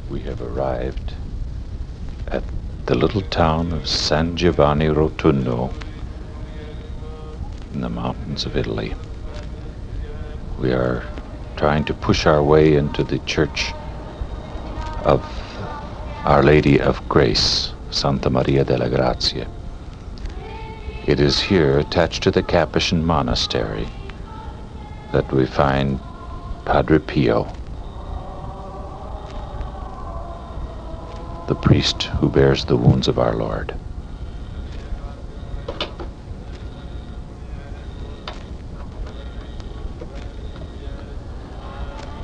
We have arrived at the little town of San Giovanni Rotondo in the mountains of Italy. We are trying to push our way into the church of Our Lady of Grace, Santa Maria della Grazia. It is here, attached to the Capuchin monastery, that we find Padre Pio, the priest who bears the wounds of our Lord.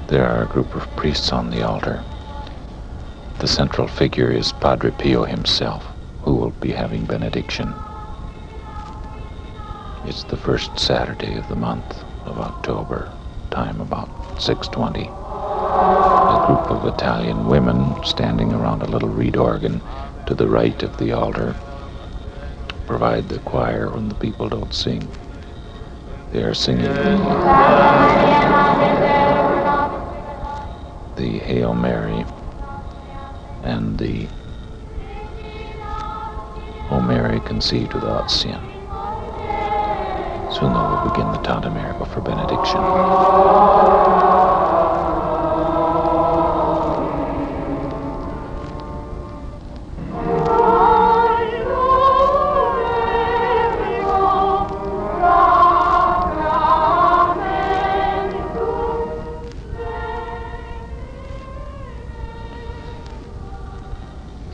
There are a group of priests on the altar. The central figure is Padre Pio himself, who will be having benediction. It's the first Saturday of the month of October, time about 6:20. A group of Italian women standing around a little reed organ to the right of the altar provide the choir when the people don't sing. They are singing the Hail Mary and the O Mary, conceived without sin. Soon they will begin the Tanta Miracle for benediction.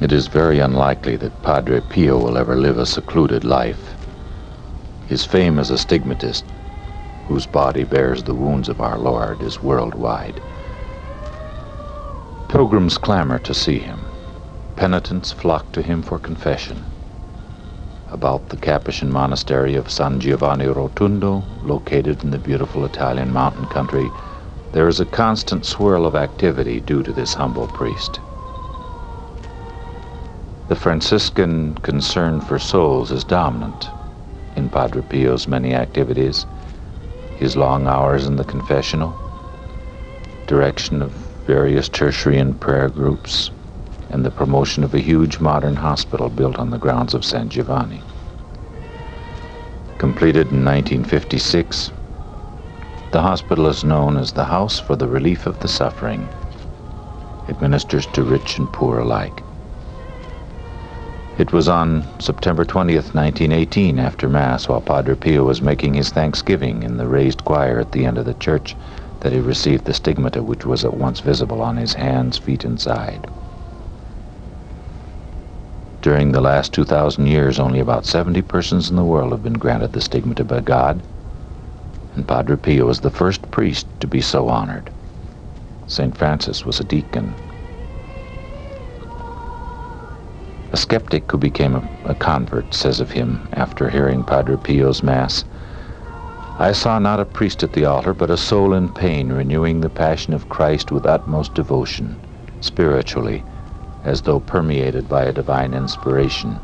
It is very unlikely that Padre Pio will ever live a secluded life. His fame as a stigmatist, whose body bears the wounds of our Lord, is worldwide. Pilgrims clamor to see him. Penitents flock to him for confession. About the Capuchin monastery of San Giovanni Rotondo, located in the beautiful Italian mountain country, there is a constant swirl of activity due to this humble priest. The Franciscan concern for souls is dominant in Padre Pio's many activities: his long hours in the confessional, direction of various tertiary and prayer groups, and the promotion of a huge modern hospital built on the grounds of San Giovanni. Completed in 1956, the hospital is known as the House for the Relief of the Suffering. It ministers to rich and poor alike. It was on September 20th, 1918, after Mass, while Padre Pio was making his thanksgiving in the raised choir at the end of the church, that he received the stigmata, which was at once visible on his hands, feet, and side. During the last 2,000 years, only about 70 persons in the world have been granted the stigmata by God, and Padre Pio was the first priest to be so honored. St. Francis was a deacon. A skeptic who became a convert says of him after hearing Padre Pio's Mass, "I saw not a priest at the altar, but a soul in pain, renewing the passion of Christ with utmost devotion, spiritually, as though permeated by a divine inspiration.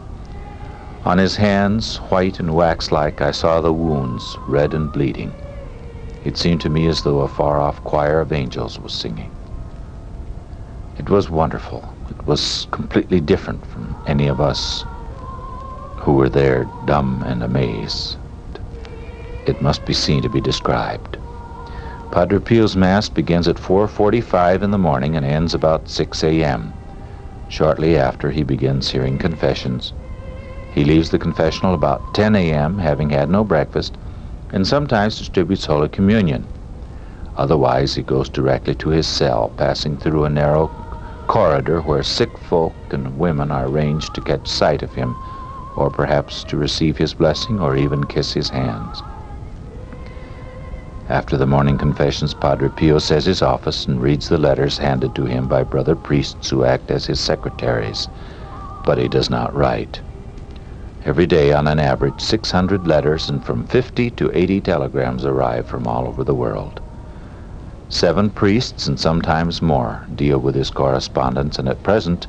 On his hands, white and wax-like, I saw the wounds, red and bleeding. It seemed to me as though a far-off choir of angels was singing. It was wonderful. It was completely different from any of us who were there, dumb and amazed. It must be seen to be described." Padre Pio's Mass begins at 4:45 in the morning and ends about 6 a.m. Shortly after, he begins hearing confessions. He leaves the confessional about 10 a.m., having had no breakfast, and sometimes distributes Holy Communion. Otherwise, he goes directly to his cell, passing through a narrow corridor where sick folk and women are arranged to catch sight of him, or perhaps to receive his blessing or even kiss his hands. After the morning confessions, Padre Pio says his office and reads the letters handed to him by brother priests who act as his secretaries, but he does not write. Every day, on an average, 600 letters and from 50 to 80 telegrams arrive from all over the world. 7 priests, and sometimes more, deal with his correspondence, and at present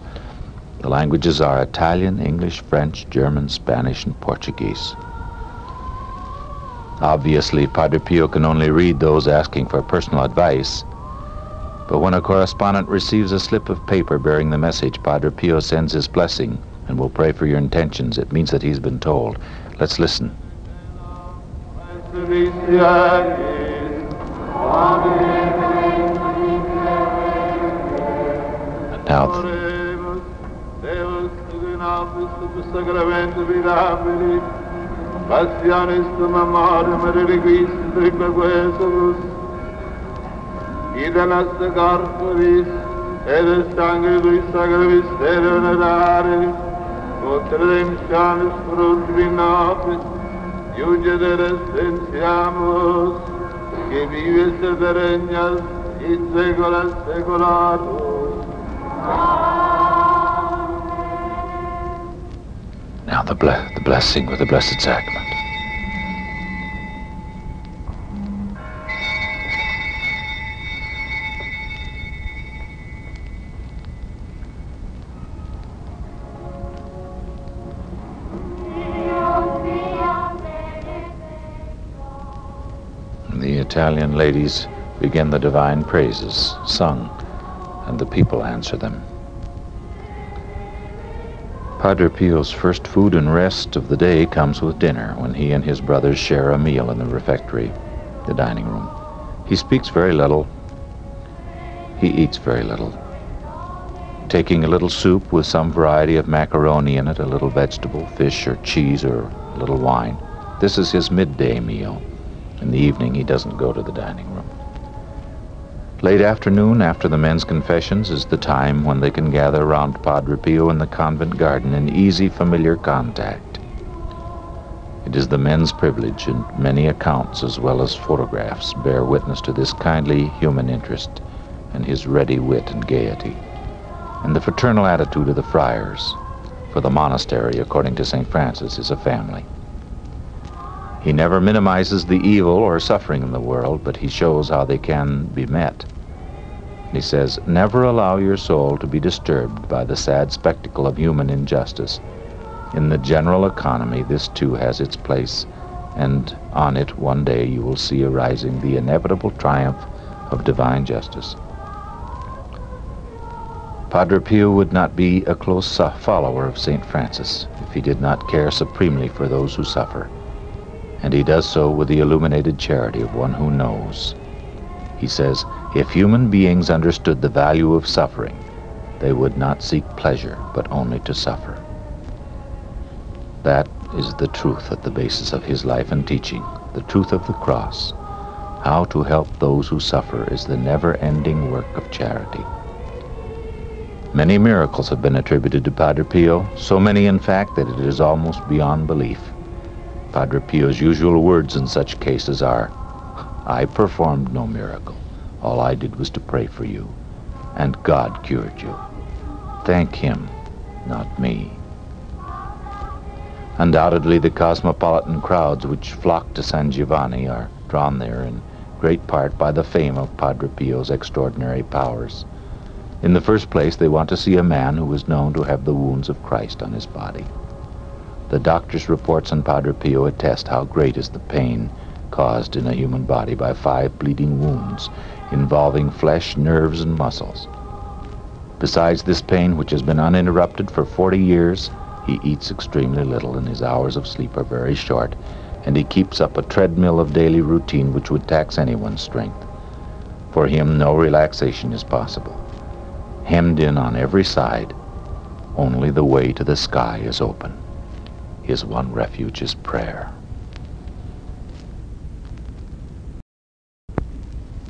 the languages are Italian, English, French, German, Spanish, and Portuguese. Obviously, Padre Pio can only read those asking for personal advice, But when a correspondent receives a slip of paper bearing the message, Padre Pio sends his blessing and will pray for your intentions. It means that he's been told. Let's listen. And now Idanas de Garforis, Edes Sanguis Sagravis, Terenare, Otrem Chanus Frutrinapis, Iugeres Tensiamos, que vives de reñas y segolas segolados. Now the blessing with the Blessed Sacrament. The Italian ladies begin the divine praises, sung, and the people answer them. Padre Pio's first food and rest of the day comes with dinner, when he and his brothers share a meal in the refectory, the dining room. He speaks very little. He eats very little. Taking a little soup with some variety of macaroni in it, a little vegetable, fish or cheese, or a little wine. This is his midday meal. In the evening, he doesn't go to the dining room. Late afternoon, after the men's confessions, is the time when they can gather around Padre Pio in the convent garden in easy, familiar contact. It is the men's privilege, and many accounts as well as photographs bear witness to this kindly human interest and his ready wit and gaiety, and the fraternal attitude of the friars, for the monastery, according to St. Francis, is a family. He never minimizes the evil or suffering in the world, but he shows how they can be met. He says, never allow your soul to be disturbed by the sad spectacle of human injustice. In the general economy, this too has its place, and on it one day you will see arising the inevitable triumph of divine justice. Padre Pio would not be a close follower of St. Francis if he did not care supremely for those who suffer. And he does so with the illuminated charity of one who knows. He says, if human beings understood the value of suffering, they would not seek pleasure, but only to suffer. That is the truth at the basis of his life and teaching, the truth of the cross. How to help those who suffer is the never-ending work of charity. Many miracles have been attributed to Padre Pio, so many in fact that it is almost beyond belief. Padre Pio's usual words in such cases are, I performed no miracle. All I did was to pray for you, and God cured you. Thank him, not me. Undoubtedly, the cosmopolitan crowds which flock to San Giovanni are drawn there in great part by the fame of Padre Pio's extraordinary powers. In the first place, they want to see a man who is known to have the wounds of Christ on his body. The doctor's reports on Padre Pio attest how great is the pain caused in a human body by 5 bleeding wounds involving flesh, nerves, and muscles. Besides this pain, which has been uninterrupted for 40 years, he eats extremely little and his hours of sleep are very short, and he keeps up a treadmill of daily routine which would tax anyone's strength. For him, no relaxation is possible. Hemmed in on every side, only the way to the sky is open. His one refuge is prayer.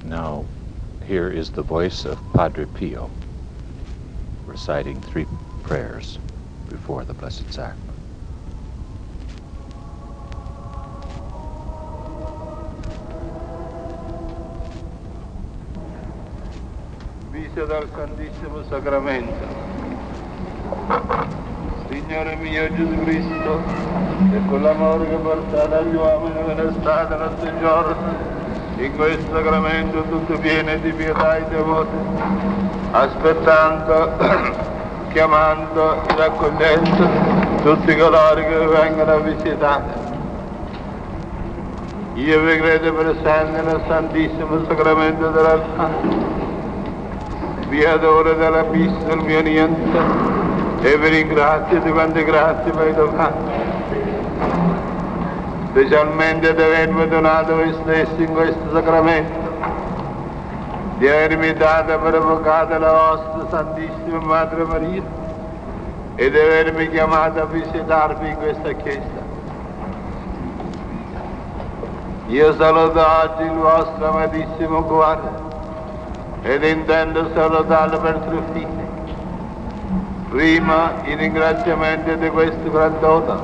Now, here is the voice of Padre Pio reciting 3 prayers before the Blessed Sacrament. Vise dal Santissimo Sacramento. Signore mio Gesù Cristo, e con l'amore che portate agli uomini ve ne state notte giorno, in questo sacramento tutto pieno di pietà e devoto, aspettando, chiamando e raccogliendo tutti coloro che vengono a visitare. Io vi credo presente nel Santissimo Sacramento dell'altare, Beatore dell'abisso il mio niente, e vi ringrazio di quante grazie mi avete fatto, specialmente di avermi donato voi stessi in questo sacramento, di avermi dato per avvocato la vostra Santissima Madre Maria e di avermi chiamato a visitarvi in questa chiesa. Io saluto oggi il vostro amatissimo cuore ed intendo salutarlo per tre fini. Prima, i ringraziamenti di questo gran dono.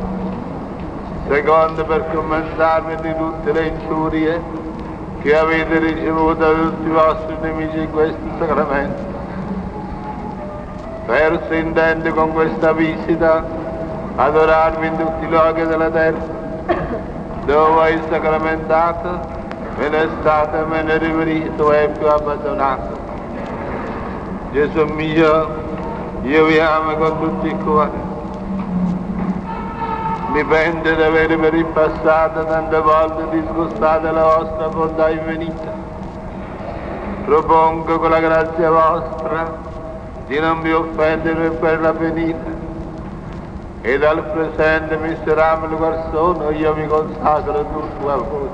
Secondo, per commentarvi di tutte le ingiurie che avete ricevuto da tutti i vostri nemici in questo sacramento. Terzo, intendo con questa visita adorarvi in tutti i luoghi della terra, dove voi sacramentato, me ne state, me ne riverito e più abbandonato. Gesù mio, io vi amo con tutto il cuore. Mi pento di avervi per il passato tante volte disgustato la vostra bontà infinita. Propongo con la grazia vostra di non vi offendere per la venita. E dal presente miserabile qual sono, io mi consacro tutto a voi.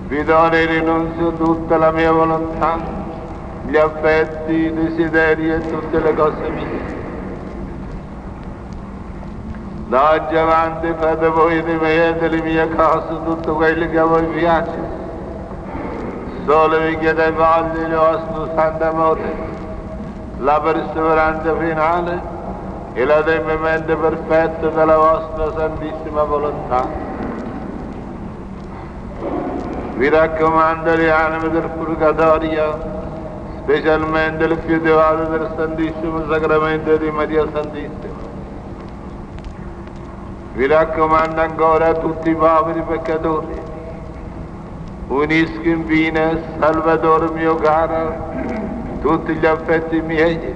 Vi dono e rinunzio tutta la mia volontà, gli affetti, i desideri e tutte le cose mie. Da oggi avanti fate voi di me e delle mie cose tutto quello che a voi piace. Solo vi chiedo e voglio il vostro santo amore, la perseveranza finale e l'adempimento perfetto della vostra santissima volontà. Vi raccomando le anime del purgatorio, specialmente le più devate del Santissimo Sacramento di Maria Santissima. Vi raccomando ancora a tutti i poveri peccatori. Unisco infine, Salvatore mio caro, tutti gli affetti miei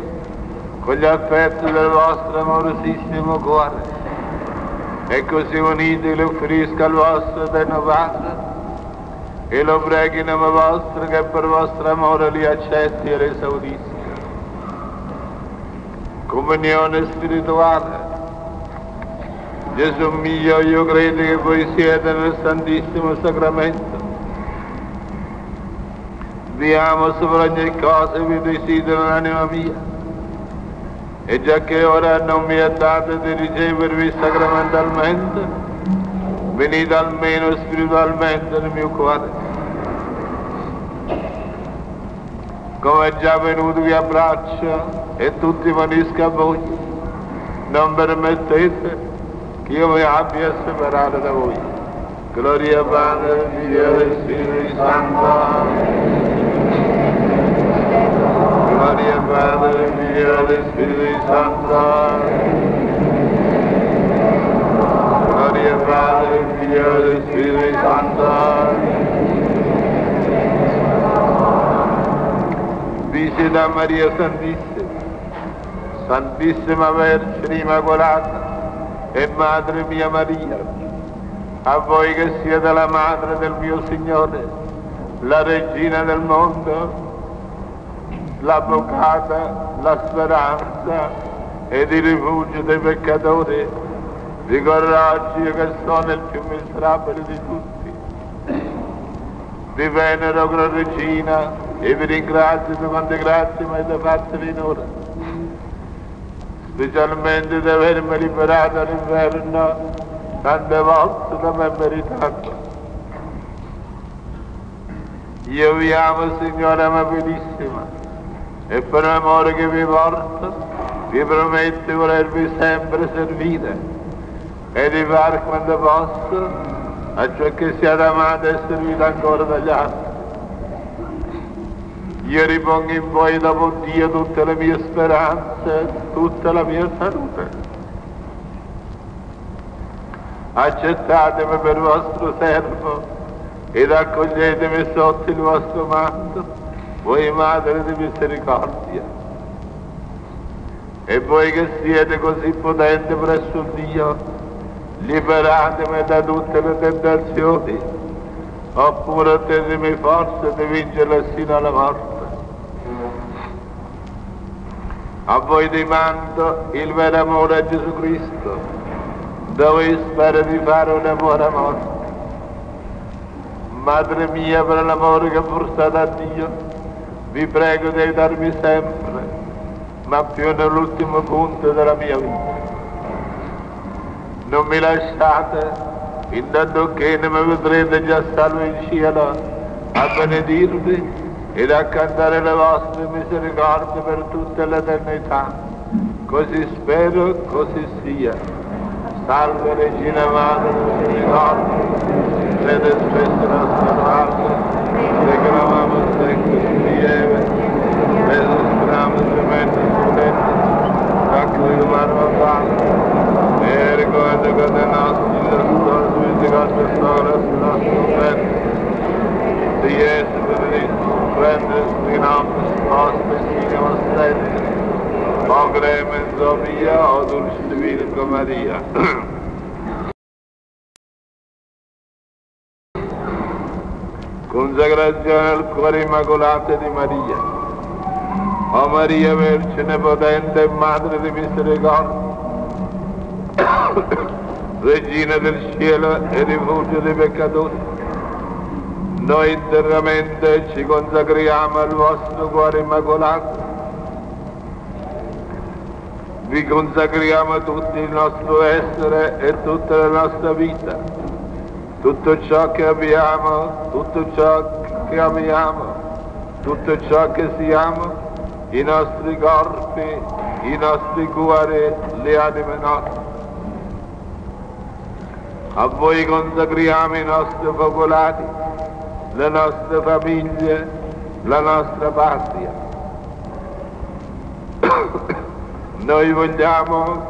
con gli affetti del vostro amorosissimo cuore, e così uniti li offrisco al vostro eterno Padre e lo prego in nome vostro che per vostro amore li accetti e li esaudisca. Comunione spirituale. Gesù mio, io credo che voi siete nel Santissimo Sacramento. Vi amo sopra ogni cosa e vi desidero l'anima mia. E già che ora non mi è dato di ricevervi sacramentalmente, venite almeno spiritualmente nel mio cuore. Come è già venuto vi abbraccio e tutti unisco a voi, non permettete che io mi abbia separato da voi. Gloria al Padre, Figlio e Spirito Santo. Gloria al Padre, Figlio e Spirito Santo. Gloria al Padre, Figlio e Spirito Santo. Visita Maria Santissima, Santissima Vergine Immacolata e Madre mia Maria, a voi che siete la Madre del mio Signore, la Regina del mondo, l'Avvocata, la speranza ed il rifugio dei peccatori, vi correggo io che sono il più miserabile di tutti. Vi venero con Regina e vi ringrazio di quante grazie mi avete fatto finora, specialmente di avermi liberato all'inferno tante volte da me meritato. Io vi amo, Signore amabilissima, e per l'amore che vi porto vi prometto di volervi sempre servire e di fare quanto posso a ciò che siate amati e servite ancora dagli altri. Io ripongo in voi dopo Dio tutte le mie speranze, tutta la mia salute. Accettatemi per vostro servo ed accoglietemi sotto il vostro manto, voi Madre di misericordia. E voi che siete così potenti presso Dio, liberatemi da tutte le tentazioni, oppure tenetemi forza di vincere sino alla morte. A voi dimando il vero amore a Gesù Cristo, dove spero di fare una buona morte. Madre mia, per l'amore che forzate a Dio, vi prego di aiutarmi sempre, ma più nell'ultimo punto della mia vita. Non mi lasciate, intanto che ne mi vedrete già salvo in cielo, a benedirvi ed a cantare le vostre misericordie per tutta l'eternità. Così spero, così sia. Salve Regina Madre misericordie, sede spesso nostra parte, reclamamo sempre su lieve, per stramo strumento studente, raccogliere l'uomo padre, e ricorda con le nostre, la sua misericordie sola, sulla nostra offerta, di Gesù benedetto, prende di nome sposte, fine ostente, o cremenzo mia, o dulce Virgo Maria. Consacrazione al cuore immacolato di Maria. O Maria Vergine potente e Madre di misericordia, Regina del cielo e rifugio dei peccatori, noi interamente ci consacriamo al vostro cuore immacolato. Vi consacriamo tutto il nostro essere e tutta la nostra vita, tutto ciò che abbiamo, tutto ciò che amiamo, tutto ciò che siamo, i nostri corpi, i nostri cuori, le anime nostre. A voi consacriamo i nostri popolati, le nostre famiglie, la nostra patria. Noi vogliamo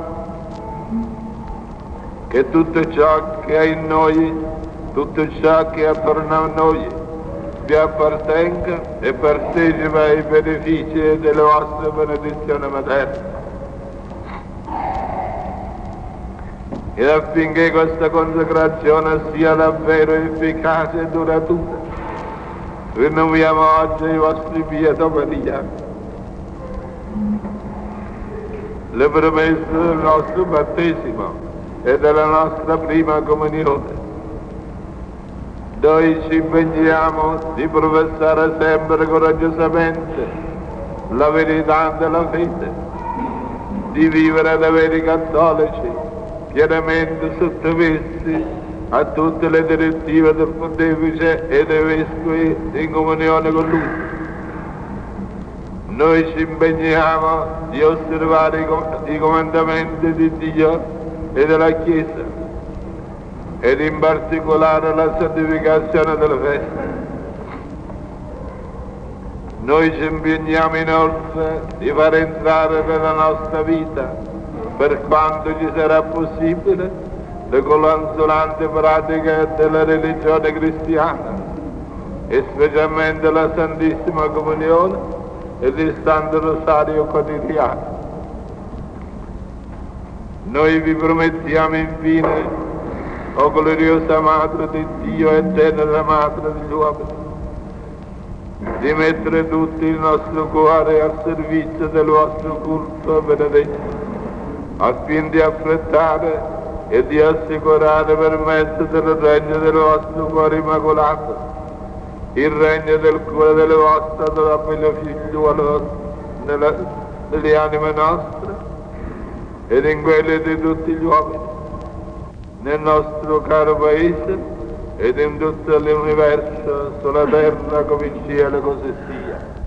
che tutto ciò che è in noi, tutto ciò che è attorno a noi, vi appartenga e partecipa ai benefici delle vostre benedizioni materne. Ed affinché questa consacrazione sia davvero efficace e duratura, rinnoviamo oggi i vostri pieto preghieri, le promesse del nostro battesimo e della nostra prima comunione. Noi ci impegniamo di professare sempre coraggiosamente la verità della fede, di vivere da veri cattolici, pienamente sottomessi a tutte le direttive del Pontefice e dei Vescovi in comunione con lui. Noi ci impegniamo di osservare i comandamenti di Dio e della Chiesa, ed in particolare la santificazione delle feste. Noi ci impegniamo inoltre di far entrare nella nostra vita, per quanto ci sarà possibile, le consolanti pratiche della religione cristiana, e specialmente la Santissima Comunione e il Santo Rosario quotidiano. Noi vi promettiamo infine, o gloriosa Madre di Dio e tenera Madre degli uomini, di mettere tutto il nostro cuore al servizio del vostro culto benedetto, affin di affrettare e di assicurare per mezzo del regno del vostro cuore immacolato il regno del cuore delle vostre adorabili figliuole nelle anime nostre ed in quelle di tutti gli uomini, nel nostro caro Paese ed in tutto l'universo, sulla terra come in cielo, così sia.